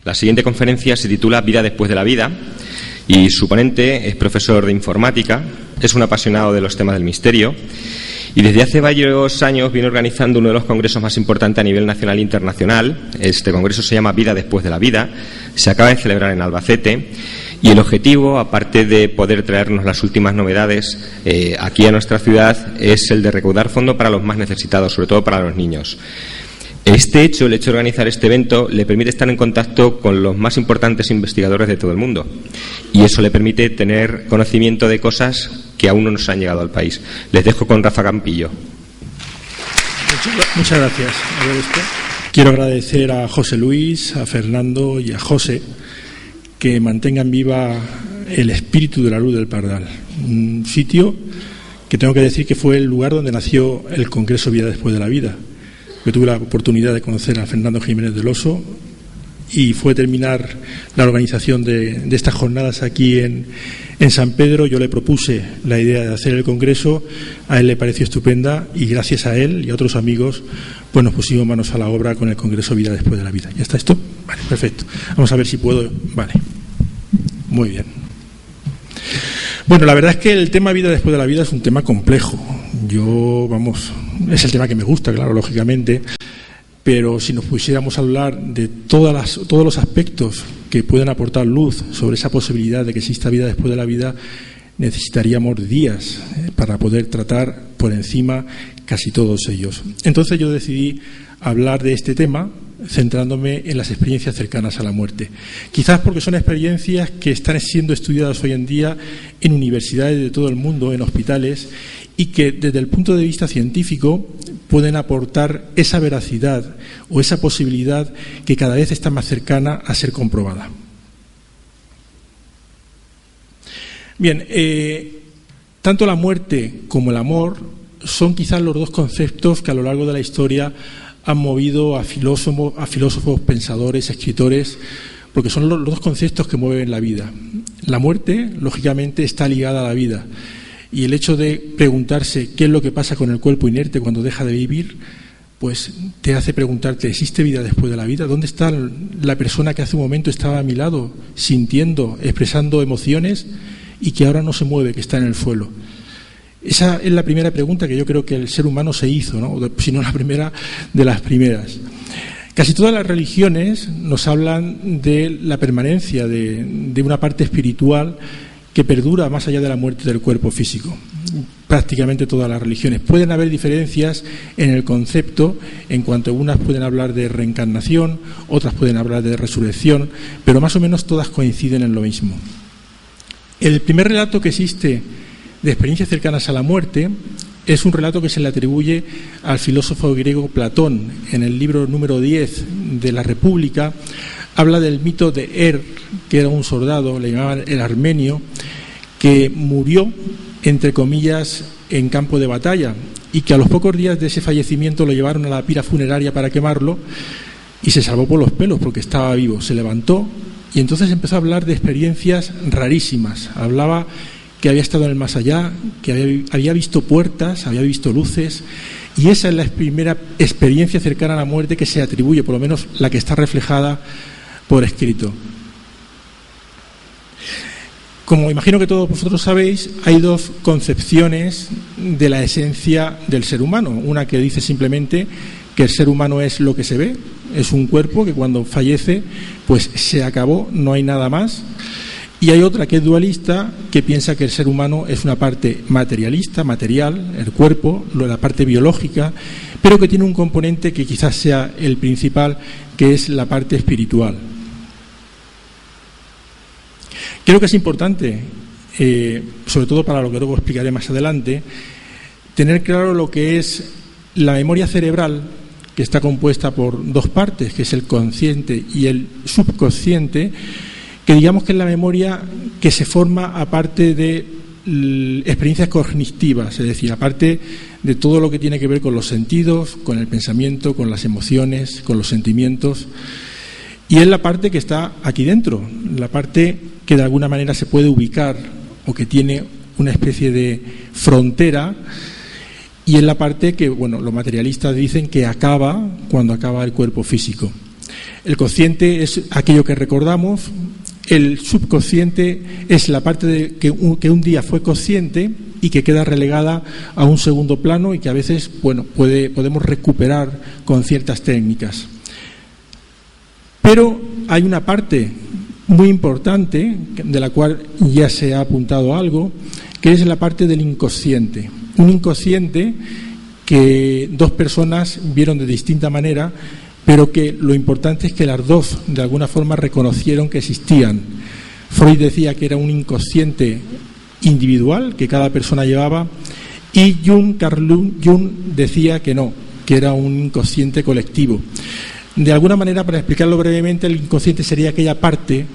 La siguiente conferencia se titula Vida después de la vida y su ponente es profesor de informática, es un apasionado de los temas del misterio y desde hace varios años viene organizando uno de los congresos más importantes a nivel nacional e internacional. Este congreso se llama Vida después de la vida, se acaba de celebrar en Albacete y el objetivo, aparte de poder traernos las últimas novedades aquí a nuestra ciudad, es el de recaudar fondos para los más necesitados, sobre todo para los niños. El hecho de organizar este evento le permite estar en contacto con los más importantes investigadores de todo el mundo y eso le permite tener conocimiento de cosas que aún no nos han llegado al país. Les dejo con Rafa Campillo. Muchas gracias. Quiero agradecer a José Luis, a Fernando y a José que mantengan viva el espíritu de la Luz del Pardal, un sitio que tengo que decir que fue el lugar donde nació el Congreso Vida después de la vida. Yo tuve la oportunidad de conocer a Fernando Jiménez del Oso y fue terminar la organización de estas jornadas aquí en San Pedro. Yo le propuse la idea de hacer el congreso, a él le pareció estupenda y gracias a él y a otros amigos pues nos pusimos manos a la obra con el Congreso Vida después de la vida. ¿Ya está esto? Vale, perfecto. Vamos a ver si puedo. Vale, muy bien. Bueno, la verdad es que el tema Vida después de la vida es un tema complejo. Es el tema que me gusta, claro, lógicamente, pero si nos pusiéramos a hablar de todos los aspectos que pueden aportar luz sobre esa posibilidad de que exista vida después de la vida, necesitaríamos días para poder tratar por encima casi todos ellos. Entonces yo decidí hablar de este tema centrándome en las experiencias cercanas a la muerte. Quizás porque son experiencias que están siendo estudiadas hoy en día en universidades de todo el mundo, en hospitales, y que desde el punto de vista científico pueden aportar esa veracidad o esa posibilidad que cada vez está más cercana a ser comprobada. Bien, tanto la muerte como el amor son quizás los dos conceptos que a lo largo de la historia han movido a filósofos, pensadores, escritores, porque son los dos conceptos que mueven la vida. La muerte, lógicamente, está ligada a la vida. Y el hecho de preguntarse qué es lo que pasa con el cuerpo inerte cuando deja de vivir, pues te hace preguntarte, ¿existe vida después de la vida? ¿Dónde está la persona que hace un momento estaba a mi lado, sintiendo, expresando emociones y que ahora no se mueve, que está en el suelo? Esa es la primera pregunta que yo creo que el ser humano se hizo, ¿no? Si no la primera de las primeras. Casi todas las religiones nos hablan de la permanencia de una parte espiritual que perdura más allá de la muerte del cuerpo físico. Prácticamente todas las religiones. Pueden haber diferencias en el concepto, en cuanto unas pueden hablar de reencarnación, otras pueden hablar de resurrección, pero más o menos todas coinciden en lo mismo. El primer relato que existe de experiencias cercanas a la muerte es un relato que se le atribuye al filósofo griego Platón. En el libro número 10 de la República habla del mito de que era un soldado, le llamaban el armenio, que murió, entre comillas, en campo de batalla y que a los pocos días de ese fallecimiento lo llevaron a la pira funeraria para quemarlo y se salvó por los pelos porque estaba vivo. Se levantó y entonces empezó a hablar de experiencias rarísimas. Hablaba que había estado en el más allá, que había visto puertas, había visto luces, y esa es la primera experiencia cercana a la muerte que se atribuye, por lo menos la que está reflejada por escrito. Como imagino que todos vosotros sabéis, hay dos concepciones de la esencia del ser humano. Una que dice simplemente que el ser humano es lo que se ve, es un cuerpo que cuando fallece pues se acabó, no hay nada más. Y hay otra que es dualista, que piensa que el ser humano es una parte materialista, material, el cuerpo, la parte biológica, pero que tiene un componente que quizás sea el principal, que es la parte espiritual. Creo que es importante, sobre todo para lo que luego explicaré más adelante, tener claro lo que es la memoria cerebral, que está compuesta por dos partes, que es el consciente y el subconsciente, que digamos que es la memoria que se forma aparte de experiencias cognitivas, es decir, aparte de todo lo que tiene que ver con los sentidos, con el pensamiento, con las emociones, con los sentimientos. Y es la parte que está aquí dentro, la parte que de alguna manera se puede ubicar o que tiene una especie de frontera, y es la parte que, bueno, los materialistas dicen que acaba cuando acaba el cuerpo físico. El consciente es aquello que recordamos, el subconsciente es la parte que un día fue consciente y que queda relegada a un segundo plano y que a veces, podemos recuperar con ciertas técnicas. Pero hay una parte muy importante, de la cual ya se ha apuntado algo, que es la parte del inconsciente. Un inconsciente que dos personas vieron de distinta manera, pero que lo importante es que las dos, de alguna forma, reconocieron que existían. Freud decía que era un inconsciente individual, que cada persona llevaba, y Carl Jung decía que no, que era un inconsciente colectivo. De alguna manera, para explicarlo brevemente, el inconsciente sería aquella parte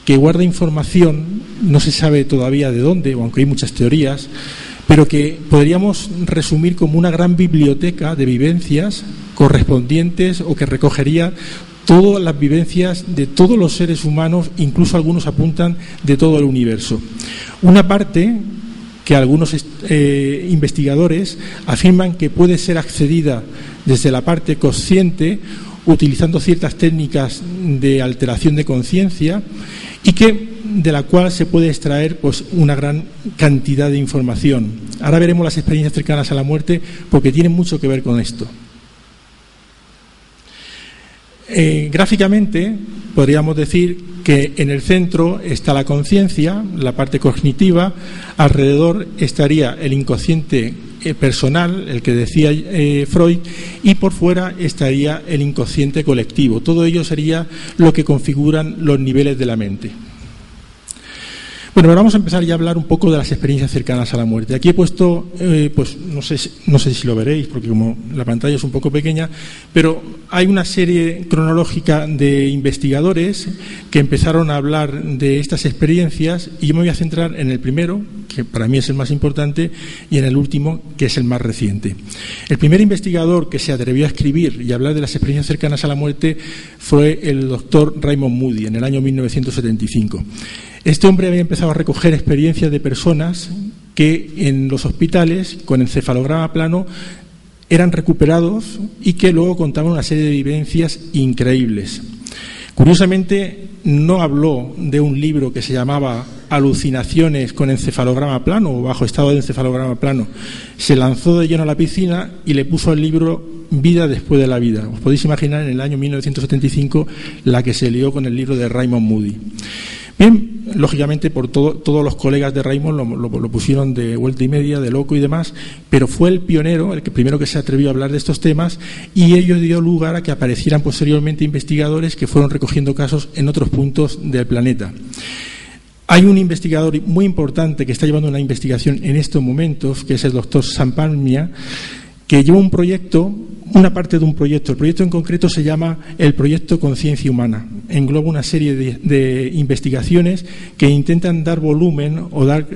que guarda información, no se sabe todavía de dónde, aunque hay muchas teorías, pero que podríamos resumir como una gran biblioteca de vivencias correspondientes o que recogería todas las vivencias de todos los seres humanos, incluso algunos apuntan de todo el universo. Una parte que algunos investigadores afirman que puede ser accedida desde la parte consciente utilizando ciertas técnicas de alteración de conciencia y de la cual se puede extraer una gran cantidad de información. Ahora veremos las experiencias cercanas a la muerte porque tienen mucho que ver con esto. Gráficamente podríamos decir que en el centro está la conciencia, la parte cognitiva, alrededor estaría el inconsciente personal, el que decía Freud, y por fuera estaría el inconsciente colectivo. Todo ello sería lo que configuran los niveles de la mente. Bueno, ahora vamos a empezar ya a hablar un poco de las experiencias cercanas a la muerte. Aquí he puesto, no sé si lo veréis, porque como la pantalla es un poco pequeña, pero hay una serie cronológica de investigadores que empezaron a hablar de estas experiencias y yo me voy a centrar en el primero, que para mí es el más importante, y en el último, que es el más reciente. El primer investigador que se atrevió a escribir y a hablar de las experiencias cercanas a la muerte fue el doctor Raymond Moody, en el año 1975. Este hombre había empezado a recoger experiencias de personas que en los hospitales, con encefalograma plano, eran recuperados y que luego contaban una serie de vivencias increíbles. Curiosamente, no habló de un libro que se llamaba Alucinaciones con encefalograma plano o bajo estado de encefalograma plano. Se lanzó de lleno a la piscina y le puso al libro Vida después de la vida. Os podéis imaginar en el año 1975 la que se lió con el libro de Raymond Moody. Bien, lógicamente por todos los colegas de Raymond lo pusieron de vuelta y media, de loco y demás, pero fue el pionero, el primero que se atrevió a hablar de estos temas, y ello dio lugar a que aparecieran posteriormente investigadores que fueron recogiendo casos en otros puntos del planeta. Hay un investigador muy importante que está llevando una investigación en estos momentos, que es el doctor Sam Parnia, que lleva un proyecto, una parte de un proyecto. El proyecto en concreto se llama el Proyecto Conciencia Humana. Engloba una serie de investigaciones que intentan dar volumen o dar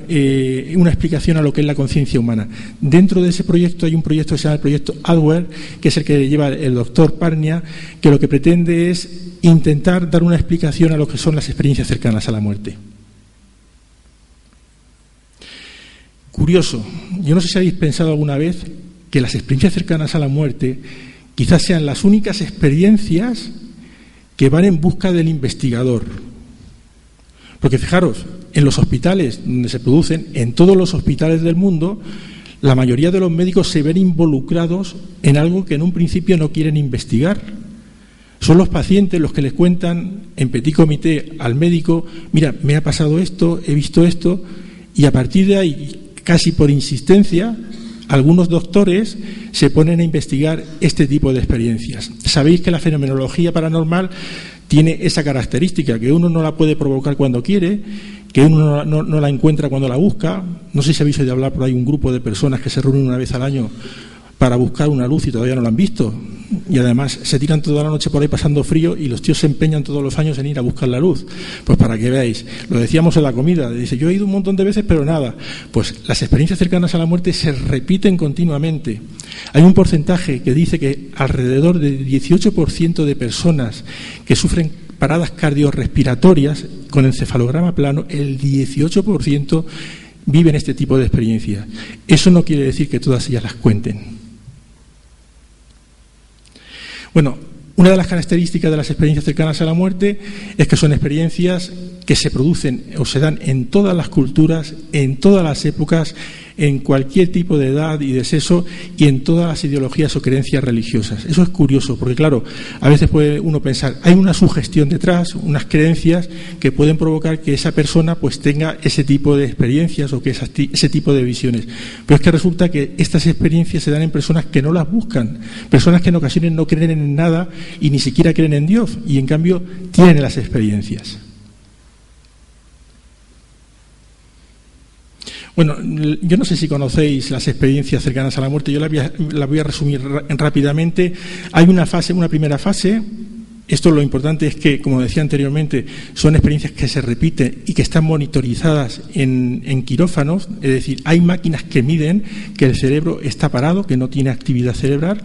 una explicación a lo que es la conciencia humana. Dentro de ese proyecto hay un proyecto que se llama el Proyecto Adware, que es el que lleva el doctor Parnia, que lo que pretende es intentar dar una explicación a lo que son las experiencias cercanas a la muerte. Curioso, yo no sé si habéis pensado alguna vez que las experiencias cercanas a la muerte quizás sean las únicas experiencias que van en busca del investigador. Porque fijaros, en los hospitales donde se producen, en todos los hospitales del mundo, la mayoría de los médicos se ven involucrados en algo que en un principio no quieren investigar. Son los pacientes los que les cuentan en petit comité al médico: mira, me ha pasado esto, he visto esto, y a partir de ahí, casi por insistencia, algunos doctores se ponen a investigar este tipo de experiencias. Sabéis que la fenomenología paranormal tiene esa característica, que uno no la puede provocar cuando quiere, que uno no la encuentra cuando la busca. No sé si habéis oído hablar, por ahí un grupo de personas que se reúnen una vez al año para buscar una luz y todavía no la han visto. Y además se tiran toda la noche por ahí pasando frío y los tíos se empeñan todos los años en ir a buscar la luz. Pues para que veáis, lo decíamos en la comida, dice, yo he ido un montón de veces pero nada. Pues las experiencias cercanas a la muerte se repiten continuamente. Hay un porcentaje que dice que alrededor del 18% de personas que sufren paradas cardiorrespiratorias con encefalograma plano, el 18% viven este tipo de experiencias. Eso no quiere decir que todas ellas las cuenten. Bueno, Una de las características de las experiencias cercanas a la muerte es que son experiencias que se producen o se dan en todas las culturas, en todas las épocas, en cualquier tipo de edad y de sexo y en todas las ideologías o creencias religiosas. Eso es curioso porque, claro, a veces puede uno pensar, hay una sugestión detrás, unas creencias que pueden provocar que esa persona pues tenga ese tipo de experiencias o que ese tipo de visiones. Pero es que resulta que estas experiencias se dan en personas que no las buscan, personas que en ocasiones no creen en nada y ni siquiera creen en Dios y en cambio tienen las experiencias. Bueno, yo no sé si conocéis las experiencias cercanas a la muerte, yo la voy a resumir rápidamente. Hay una primera fase. Esto lo importante es que, como decía anteriormente, son experiencias que se repiten y que están monitorizadas en quirófanos, es decir, hay máquinas que miden que el cerebro está parado, que no tiene actividad cerebral.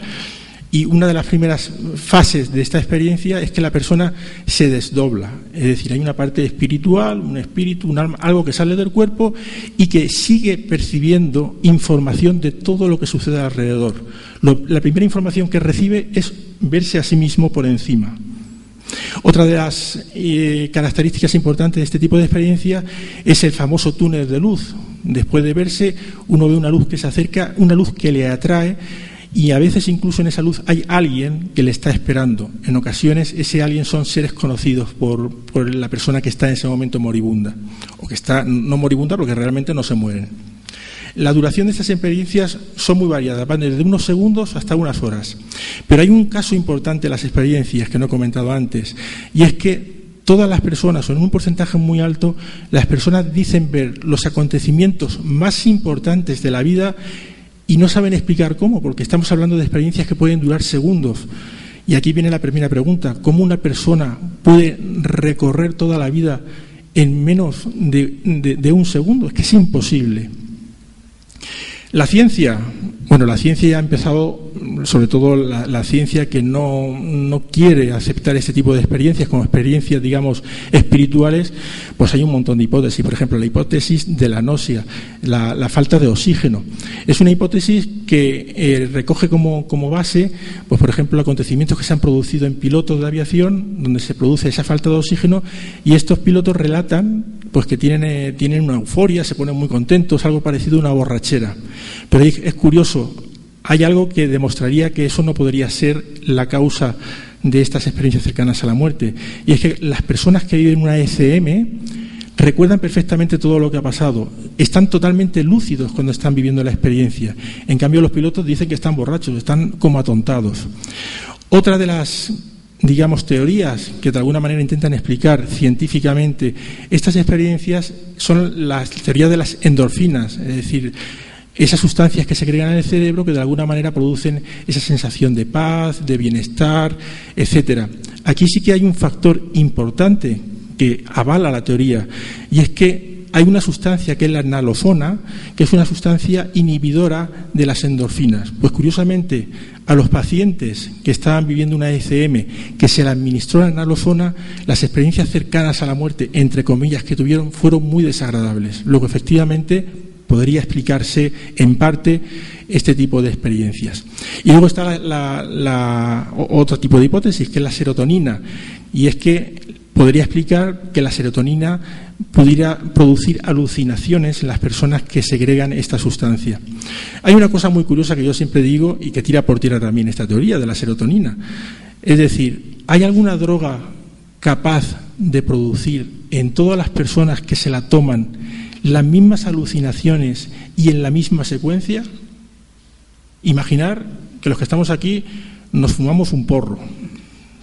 Y una de las primeras fases de esta experiencia es que la persona se desdobla, es decir, hay una parte espiritual, un espíritu, un alma, algo que sale del cuerpo y que sigue percibiendo información de todo lo que sucede alrededor. La primera información que recibe es verse a sí mismo por encima. Otra de las características importantes de este tipo de experiencia es el famoso túnel de luz. Después de verse, uno ve una luz que se acerca, una luz que le atrae. Y a veces incluso en esa luz hay alguien que le está esperando. En ocasiones ese alguien son seres conocidos por la persona que está en ese momento moribunda. O que está no moribunda porque realmente no se mueren. La duración de estas experiencias son muy variadas, van desde unos segundos hasta unas horas. Pero hay un caso importante en las experiencias que no he comentado antes. Y es que todas las personas, o en un porcentaje muy alto, las personas dicen ver los acontecimientos más importantes de la vida y no saben explicar cómo, porque estamos hablando de experiencias que pueden durar segundos. Y aquí viene la primera pregunta: ¿cómo una persona puede recorrer toda la vida en menos de un segundo? Es que es imposible. La ciencia, la ciencia ya ha empezado, sobre todo la ciencia que no quiere aceptar este tipo de experiencias como experiencias, digamos, espirituales, pues hay un montón de hipótesis. Por ejemplo, la hipótesis de la anoxia, la falta de oxígeno. Es una hipótesis que recoge como base, pues por ejemplo, acontecimientos que se han producido en pilotos de aviación, donde se produce esa falta de oxígeno, y estos pilotos relatan pues que tienen una euforia, se ponen muy contentos, algo parecido a una borrachera. Pero es curioso, hay algo que demostraría que eso no podría ser la causa de estas experiencias cercanas a la muerte, y es que las personas que viven una ECM recuerdan perfectamente todo lo que ha pasado, están totalmente lúcidos cuando están viviendo la experiencia. En cambio, los pilotos dicen que están borrachos, están como atontados. Otra de las, digamos, teorías que de alguna manera intentan explicar científicamente estas experiencias son las teorías de las endorfinas, es decir, esas sustancias que se crean en el cerebro que de alguna manera producen esa sensación de paz, de bienestar, etcétera. Aquí sí que hay un factor importante que avala la teoría, y es que hay una sustancia que es la nalofona, que es una sustancia inhibidora de las endorfinas. Pues curiosamente, a los pacientes que estaban viviendo una ECM, que se le administró la nalofona, las experiencias cercanas a la muerte, entre comillas, que tuvieron fueron muy desagradables. Luego, efectivamente, podría explicarse en parte este tipo de experiencias. Y luego está otro tipo de hipótesis, que es la serotonina, y es que podría explicar que la serotonina pudiera producir alucinaciones en las personas que segregan esta sustancia. Hay una cosa muy curiosa que yo siempre digo y que tira por tierra también esta teoría de la serotonina. Es decir, ¿hay alguna droga capaz de producir en todas las personas que se la toman las mismas alucinaciones y en la misma secuencia? Imaginar que los que estamos aquí nos fumamos un porro.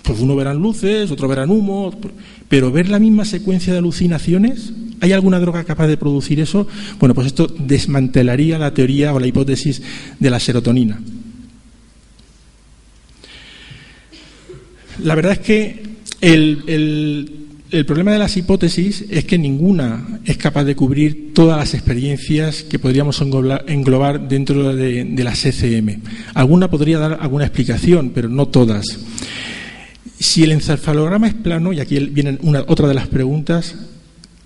Pues uno verán luces, otro verán humo, pero ver la misma secuencia de alucinaciones, ¿hay alguna droga capaz de producir eso? Bueno, pues esto desmantelaría la teoría o la hipótesis de la serotonina. La verdad es que el problema de las hipótesis es que ninguna es capaz de cubrir todas las experiencias que podríamos englobar dentro de las ECM. Alguna podría dar alguna explicación, pero no todas. Si el encefalograma es plano, y aquí viene otra de las preguntas,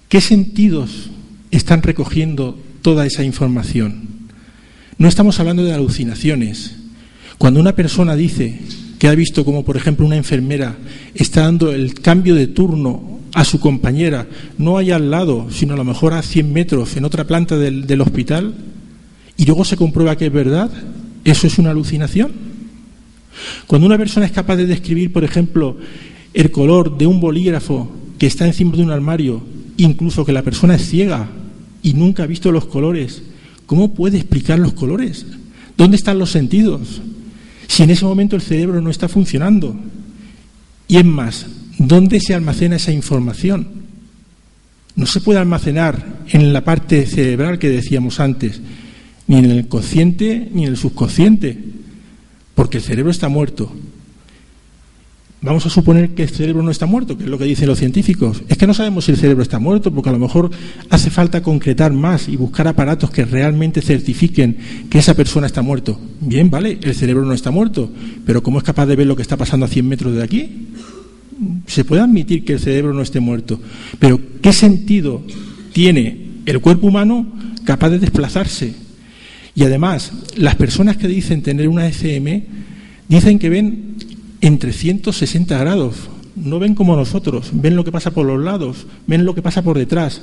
¿qué sentidos están recogiendo toda esa información? No estamos hablando de alucinaciones. Cuando una persona dice que ha visto como, por ejemplo, una enfermera está dando el cambio de turno a su compañera, no allá al lado, sino a lo mejor a 100 metros en otra planta del hospital, y luego se comprueba que es verdad? ¿Eso es una alucinación? Cuando una persona es capaz de describir, por ejemplo, el color de un bolígrafo que está encima de un armario, incluso que la persona es ciega y nunca ha visto los colores, ¿cómo puede explicar los colores? ¿Dónde están los sentidos? Si en ese momento el cerebro no está funcionando. Y es más, ¿dónde se almacena esa información? No se puede almacenar en la parte cerebral que decíamos antes, ni en el consciente ni en el subconsciente, porque el cerebro está muerto. Vamos a suponer que el cerebro no está muerto, que es lo que dicen los científicos. Es que no sabemos si el cerebro está muerto, porque a lo mejor hace falta concretar más y buscar aparatos que realmente certifiquen que esa persona está muerto. Bien, vale, el cerebro no está muerto, pero ¿cómo es capaz de ver lo que está pasando a 100 metros de aquí? Se puede admitir que el cerebro no esté muerto, pero ¿qué sentido tiene el cuerpo humano capaz de desplazarse? Y además, las personas que dicen tener una ECM dicen que ven en 360 grados, no ven como nosotros, ven lo que pasa por los lados, ven lo que pasa por detrás.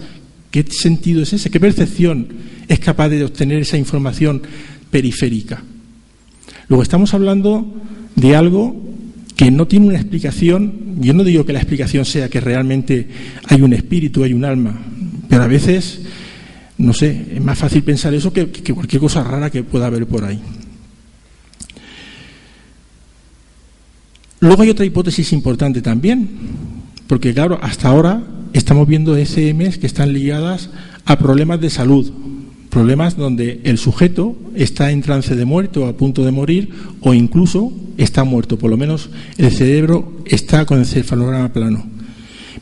¿Qué sentido es ese? ¿Qué percepción es capaz de obtener esa información periférica? Luego estamos hablando de algo que no tiene una explicación. Yo no digo que la explicación sea que realmente hay un espíritu, hay un alma, pero a veces, no sé, es más fácil pensar eso que cualquier cosa rara que pueda haber por ahí. Luego hay otra hipótesis importante también, porque claro, hasta ahora estamos viendo ECMs que están ligadas a problemas de salud, problemas donde el sujeto está en trance de muerte o a punto de morir, o incluso está muerto, por lo menos el cerebro está con el encefalograma plano.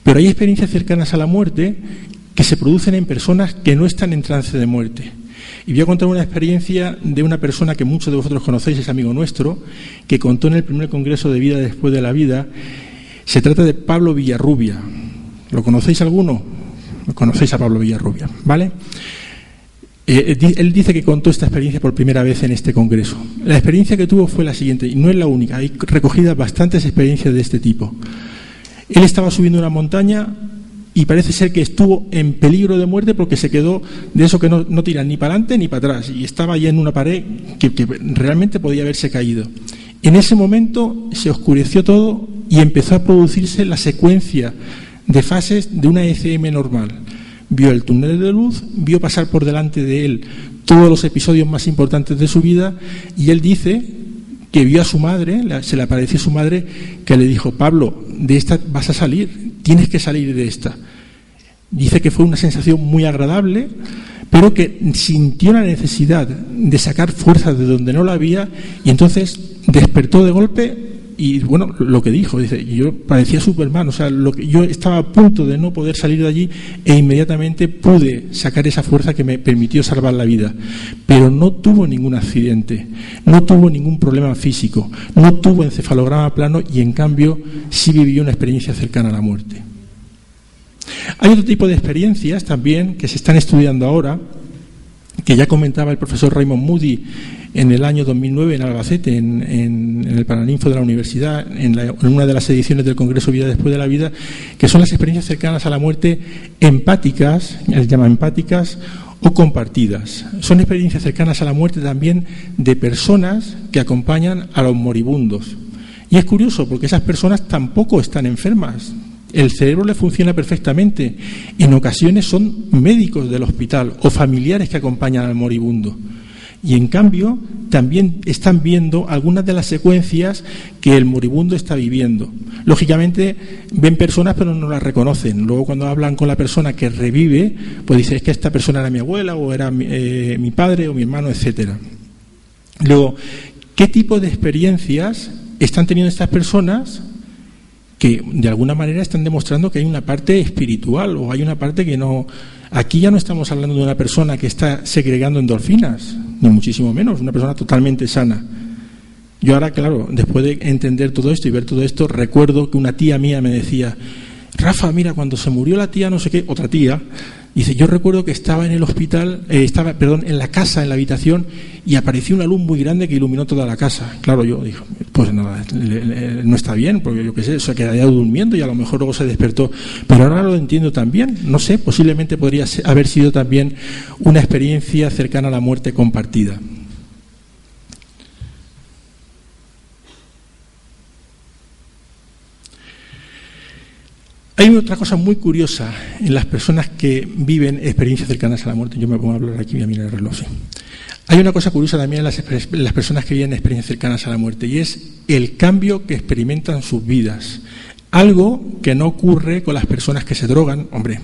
Pero hay experiencias cercanas a la muerte que se producen en personas que no están en trance de muerte. Y voy a contar una experiencia de una persona que muchos de vosotros conocéis, es amigo nuestro, que contó en el primer congreso de Vida Después de la Vida. Se trata de Pablo Villarrubia. ¿Lo conocéis alguno? ¿Lo conocéis a Pablo Villarrubia? ¿Vale? Él dice que contó esta experiencia por primera vez en este congreso. La experiencia que tuvo fue la siguiente, y no es la única, hay recogidas bastantes experiencias de este tipo. Él estaba subiendo una montaña y parece ser que estuvo en peligro de muerte porque se quedó de eso que no tira ni para adelante ni para atrás, y estaba ya en una pared que realmente podía haberse caído. En ese momento se oscureció todo y empezó a producirse la secuencia de fases de una ECM normal. Vio el túnel de luz, vio pasar por delante de él todos los episodios más importantes de su vida, y él dice que vio a su madre, se le apareció su madre, que le dijo: Pablo, de esta vas a salir, tienes que salir de esta. Dice que fue una sensación muy agradable, pero que sintió la necesidad de sacar fuerzas de donde no la había, y entonces despertó de golpe. Y bueno, lo que dijo, dice, yo parecía Superman, o sea, yo estaba a punto de no poder salir de allí e inmediatamente pude sacar esa fuerza que me permitió salvar la vida. Pero no tuvo ningún accidente, no tuvo ningún problema físico, no tuvo encefalograma plano, y en cambio sí vivió una experiencia cercana a la muerte. Hay otro tipo de experiencias también que se están estudiando ahora, que ya comentaba el profesor Raymond Moody en el año 2009 en Albacete, en el Paraninfo de la Universidad, en una de las ediciones del Congreso Vida Después de la Vida, que son las experiencias cercanas a la muerte empáticas, se llama empáticas o compartidas. Son experiencias cercanas a la muerte también de personas que acompañan a los moribundos. Y es curioso porque esas personas tampoco están enfermas. El cerebro le funciona perfectamente. En ocasiones son médicos del hospital o familiares que acompañan al moribundo. Y en cambio también están viendo algunas de las secuencias que el moribundo está viviendo. Lógicamente ven personas pero no las reconocen. Luego cuando hablan con la persona que revive, pues dice: es que esta persona era mi abuela o era mi padre o mi hermano, etcétera. Luego, ¿qué tipo de experiencias están teniendo estas personas que de alguna manera están demostrando que hay una parte espiritual o hay una parte que no? Aquí ya no estamos hablando de una persona que está segregando endorfinas, ni muchísimo menos, una persona totalmente sana. Yo ahora, claro, después de entender todo esto y ver todo esto, recuerdo que una tía mía me decía: Rafa, mira, cuando se murió la tía no sé qué, otra tía, Dice, yo recuerdo que estaba en el hospital, en la casa, en la habitación, y apareció una luz muy grande que iluminó toda la casa. Claro, yo dije, pues nada, no está bien, porque yo qué sé, se quedaría durmiendo y a lo mejor luego se despertó. Pero ahora lo entiendo también, no sé, posiblemente podría haber sido también una experiencia cercana a la muerte compartida. Hay otra cosa muy curiosa en las personas que viven experiencias cercanas a la muerte. Yo me pongo a hablar aquí y a mirar el reloj. ¿Sí? Hay una cosa curiosa también en las personas que viven experiencias cercanas a la muerte, y es el cambio que experimentan sus vidas. Algo que no ocurre con las personas que se drogan. Hombre,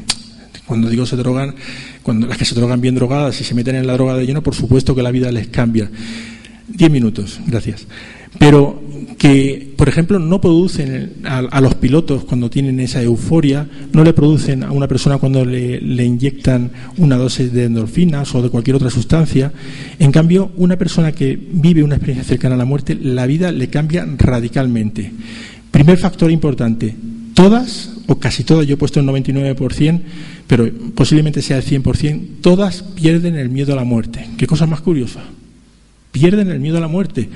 cuando digo se drogan, cuando las que se drogan bien drogadas y se meten en la droga de lleno, por supuesto que la vida les cambia. 10 minutos, gracias. Pero que, por ejemplo, no producen a los pilotos cuando tienen esa euforia, no le producen a una persona cuando le inyectan una dosis de endorfinas o de cualquier otra sustancia. En cambio, una persona que vive una experiencia cercana a la muerte, la vida le cambia radicalmente. Primer factor importante, todas, o casi todas, yo he puesto el 99%, pero posiblemente sea el 100%, todas pierden el miedo a la muerte. ¿Qué cosa más curiosa? Pierden el miedo a la muerte.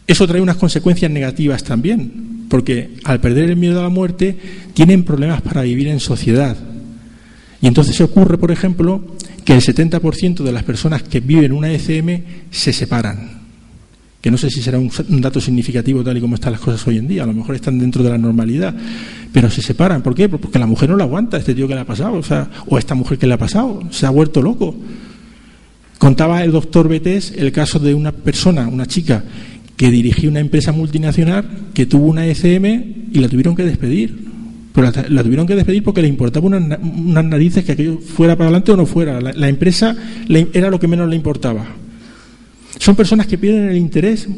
Eso trae unas consecuencias negativas también, porque al perder el miedo a la muerte tienen problemas para vivir en sociedad. Y entonces ocurre, por ejemplo, que el 70% de las personas que viven una ECM se separan. Que no sé si será un dato significativo tal y como están las cosas hoy en día, a lo mejor están dentro de la normalidad, pero se separan. ¿Por qué? Porque la mujer no la aguanta, este tío que le ha pasado, o esta mujer que le ha pasado, se ha vuelto loco. Contaba el doctor Betés el caso de una persona, una chica, que dirigía una empresa multinacional que tuvo una ECM y la tuvieron que despedir. Pero la tuvieron que despedir porque le importaba unas narices que aquello fuera para adelante o no fuera. La empresa era lo que menos le importaba. Son personas que pierden el interés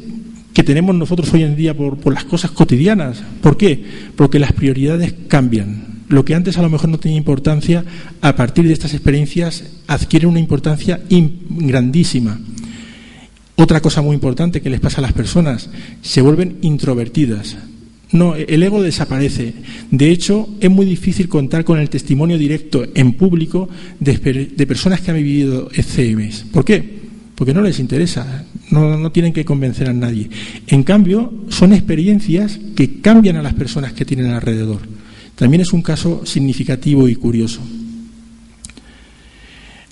que tenemos nosotros hoy en día por las cosas cotidianas. ¿Por qué? Porque las prioridades cambian. Lo que antes a lo mejor no tenía importancia, a partir de estas experiencias adquiere una importancia grandísima. Otra cosa muy importante que les pasa a las personas, se vuelven introvertidas. No, el ego desaparece. De hecho, es muy difícil contar con el testimonio directo en público de personas que han vivido ECMs. ¿Por qué? Porque no les interesa, no tienen que convencer a nadie. En cambio, son experiencias que cambian a las personas que tienen alrededor. También es un caso significativo y curioso.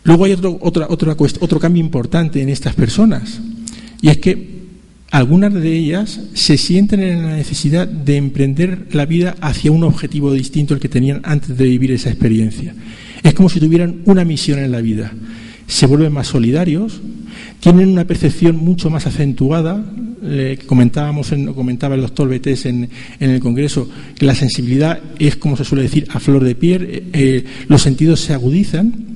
Luego hay otro cambio importante en estas personas, y es que algunas de ellas se sienten en la necesidad de emprender la vida hacia un objetivo distinto al que tenían antes de vivir esa experiencia. Es como si tuvieran una misión en la vida. Se vuelven más solidarios, tienen una percepción mucho más acentuada. Comentaba el doctor Betés en el Congreso que la sensibilidad es, como se suele decir, a flor de piel, los sentidos se agudizan.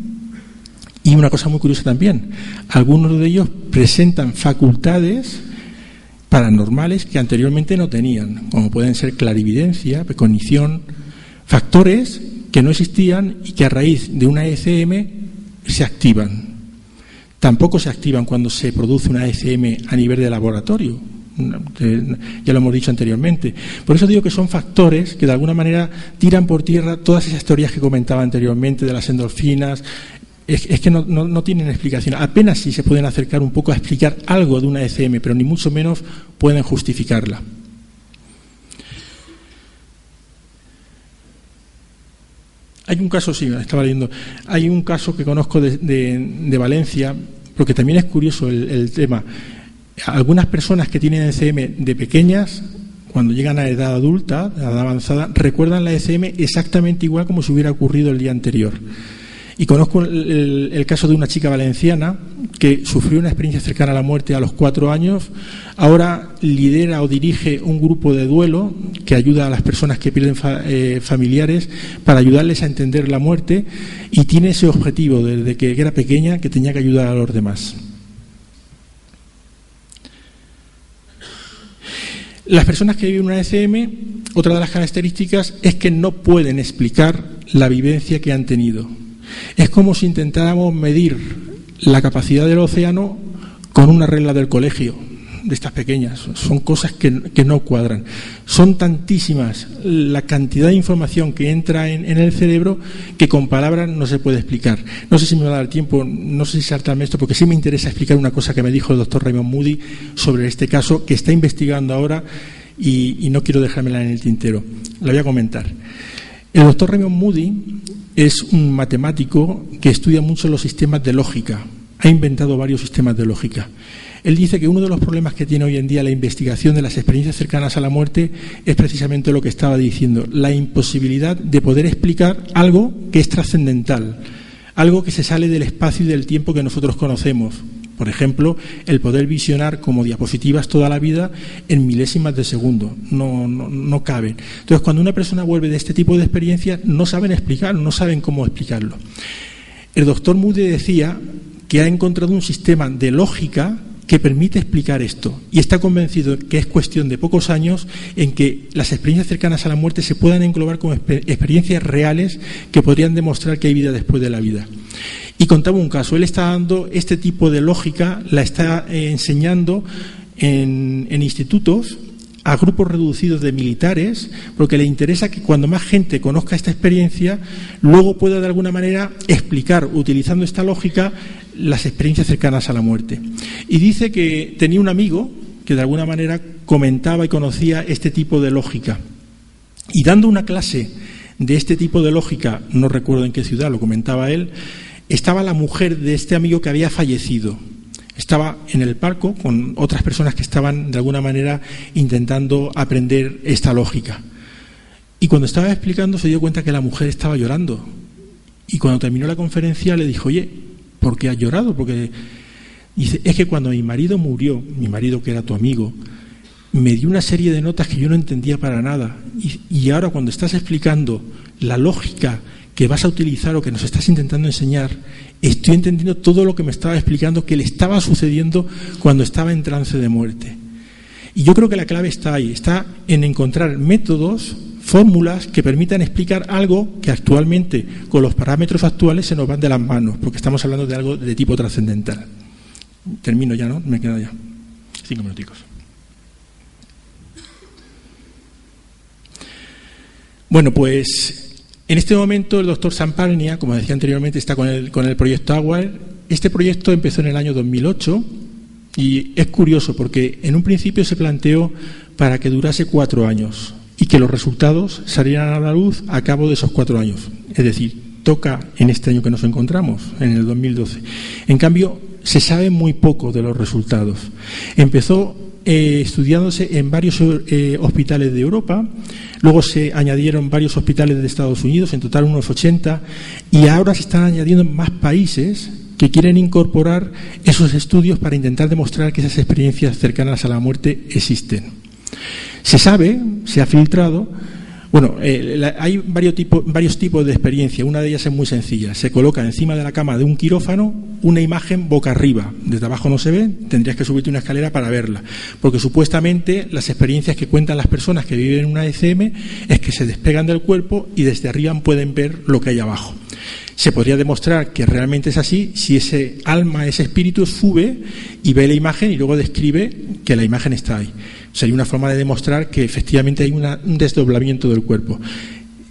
Y una cosa muy curiosa también, algunos de ellos presentan facultades paranormales que anteriormente no tenían, como pueden ser clarividencia, precognición, factores que no existían y que a raíz de una ECM se activan. Tampoco se activan cuando se produce una ECM a nivel de laboratorio, ya lo hemos dicho anteriormente. Por eso digo que son factores que de alguna manera tiran por tierra todas esas teorías que comentaba anteriormente de las endorfinas. Es que no tienen explicación. Apenas si se pueden acercar un poco a explicar algo de una ECM, pero ni mucho menos pueden justificarla. Hay un caso, sí, estaba leyendo, hay un caso que conozco de Valencia, porque también es curioso el tema. Algunas personas que tienen ECM de pequeñas, cuando llegan a edad adulta, a edad avanzada, recuerdan la ECM exactamente igual como si hubiera ocurrido el día anterior. Y conozco el caso de una chica valenciana que sufrió una experiencia cercana a la muerte a los 4 años. Ahora lidera o dirige un grupo de duelo que ayuda a las personas que pierden familiares para ayudarles a entender la muerte, y tiene ese objetivo desde que era pequeña, que tenía que ayudar a los demás. Las personas que viven una ECM, otra de las características es que no pueden explicar la vivencia que han tenido. Es como si intentáramos medir la capacidad del océano con una regla del colegio. de estas pequeñas. Son cosas que no cuadran. Son tantísimas la cantidad de información que entra en el cerebro que con palabras no se puede explicar. No sé si me va a dar tiempo, no sé si saltarme esto, porque sí me interesa explicar una cosa que me dijo el doctor Raymond Moody sobre este caso, que está investigando ahora y no quiero dejármela en el tintero. La voy a comentar. El doctor Raymond Moody es un matemático que estudia mucho los sistemas de lógica. Ha inventado varios sistemas de lógica. Él dice que uno de los problemas que tiene hoy en día la investigación de las experiencias cercanas a la muerte es precisamente lo que estaba diciendo, la imposibilidad de poder explicar algo que es trascendental, algo que se sale del espacio y del tiempo que nosotros conocemos. Por ejemplo, el poder visionar como diapositivas toda la vida en milésimas de segundo. No cabe. Entonces, cuando una persona vuelve de este tipo de experiencias, no saben explicarlo, no saben cómo explicarlo. El doctor Moody decía que ha encontrado un sistema de lógica que permite explicar esto y está convencido que es cuestión de pocos años en que las experiencias cercanas a la muerte se puedan englobar como experiencias reales que podrían demostrar que hay vida después de la vida. Y contaba un caso, él está dando este tipo de lógica, la está enseñando en institutos a grupos reducidos de militares, porque le interesa que cuando más gente conozca esta experiencia, luego pueda de alguna manera explicar, utilizando esta lógica, las experiencias cercanas a la muerte. Y dice que tenía un amigo que de alguna manera comentaba y conocía este tipo de lógica. Y dando una clase de este tipo de lógica, no recuerdo en qué ciudad, lo comentaba él, estaba la mujer de este amigo que había fallecido. Estaba en el palco con otras personas que estaban de alguna manera intentando aprender esta lógica. Y cuando estaba explicando se dio cuenta que la mujer estaba llorando. Y cuando terminó la conferencia le dijo, oye, ¿por qué has llorado? Porque dice, es que cuando mi marido murió, mi marido que era tu amigo, me dio una serie de notas que yo no entendía para nada. Y ahora cuando estás explicando la lógica que vas a utilizar o que nos estás intentando enseñar, estoy entendiendo todo lo que me estaba explicando que le estaba sucediendo cuando estaba en trance de muerte. Y yo creo que la clave está ahí, está en encontrar métodos, fórmulas que permitan explicar algo que actualmente, con los parámetros actuales, se nos van de las manos, porque estamos hablando de algo de tipo trascendental. Termino ya, ¿no? Me quedan ya 5 minuticos. Bueno, pues en este momento el doctor Samparnia, como decía anteriormente, está con el proyecto AWARE. Este proyecto empezó en el año 2008 y es curioso porque en un principio se planteó para que durase 4 años y que los resultados salieran a la luz a cabo de esos 4 años. Es decir, toca en este año que nos encontramos, en el 2012. En cambio, se sabe muy poco de los resultados. Empezó estudiándose en varios hospitales de Europa, luego se añadieron varios hospitales de Estados Unidos, en total unos 80, y ahora se están añadiendo más países que quieren incorporar esos estudios para intentar demostrar que esas experiencias cercanas a la muerte existen. Se sabe, se ha filtrado. Bueno, hay varios tipos de experiencia. Una de ellas es muy sencilla. Se coloca encima de la cama de un quirófano una imagen boca arriba. Desde abajo no se ve, tendrías que subirte una escalera para verla. Porque supuestamente las experiencias que cuentan las personas que viven en una ECM es que se despegan del cuerpo y desde arriba pueden ver lo que hay abajo. Se podría demostrar que realmente es así si ese alma, ese espíritu sube y ve la imagen y luego describe que la imagen está ahí. Sería una forma de demostrar que efectivamente hay un desdoblamiento del cuerpo.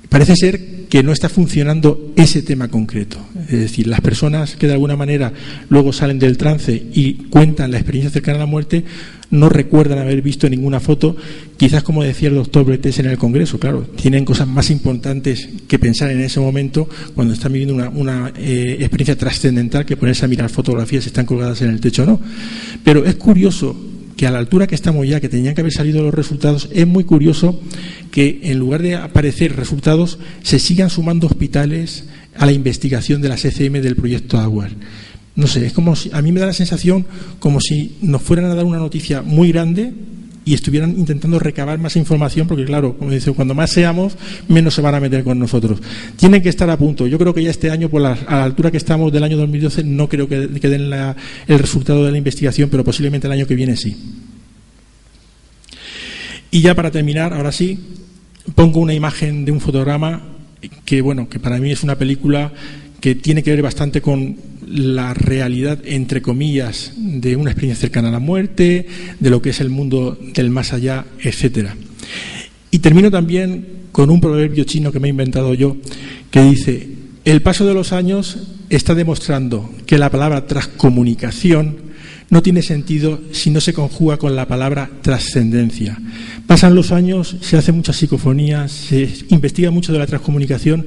Parece ser que no está funcionando ese tema concreto. Es decir, las personas que de alguna manera luego salen del trance y cuentan la experiencia cercana a la muerte no recuerdan haber visto ninguna foto. Quizás, como decía el doctor Bretes en el Congreso, claro, tienen cosas más importantes que pensar en ese momento cuando están viviendo una experiencia trascendental que ponerse a mirar fotografías si están colgadas en el techo o no. Pero es curioso que a la altura que estamos ya, que tenían que haber salido los resultados, es muy curioso que en lugar de aparecer resultados se sigan sumando hospitales a la investigación de las ECM del proyecto AWARE. No sé, es como si, a mí me da la sensación como si nos fueran a dar una noticia muy grande y estuvieran intentando recabar más información, porque claro, como dice, cuando más seamos, menos se van a meter con nosotros. Tienen que estar a punto. Yo creo que ya este año, a la altura que estamos del año 2012, no creo que den el resultado de la investigación, pero posiblemente el año que viene sí. Y ya para terminar, ahora sí, pongo una imagen de un fotograma que, bueno, que para mí es una película que tiene que ver bastante con la realidad, entre comillas, de una experiencia cercana a la muerte, de lo que es el mundo del más allá, etcétera. Y termino también con un proverbio chino que me he inventado yo, que dice: el paso de los años está demostrando que la palabra transcomunicación no tiene sentido si no se conjuga con la palabra trascendencia. Pasan los años, se hace mucha psicofonía, se investiga mucho de la transcomunicación,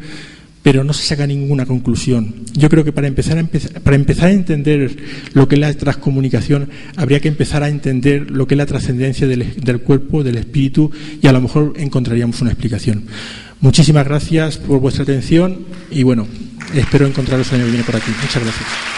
pero no se saca ninguna conclusión. Yo creo que para empezar a entender lo que es la transcomunicación, habría que empezar a entender lo que es la trascendencia del cuerpo, del espíritu, y a lo mejor encontraríamos una explicación. Muchísimas gracias por vuestra atención y bueno, espero encontraros el año que viene por aquí. Muchas gracias.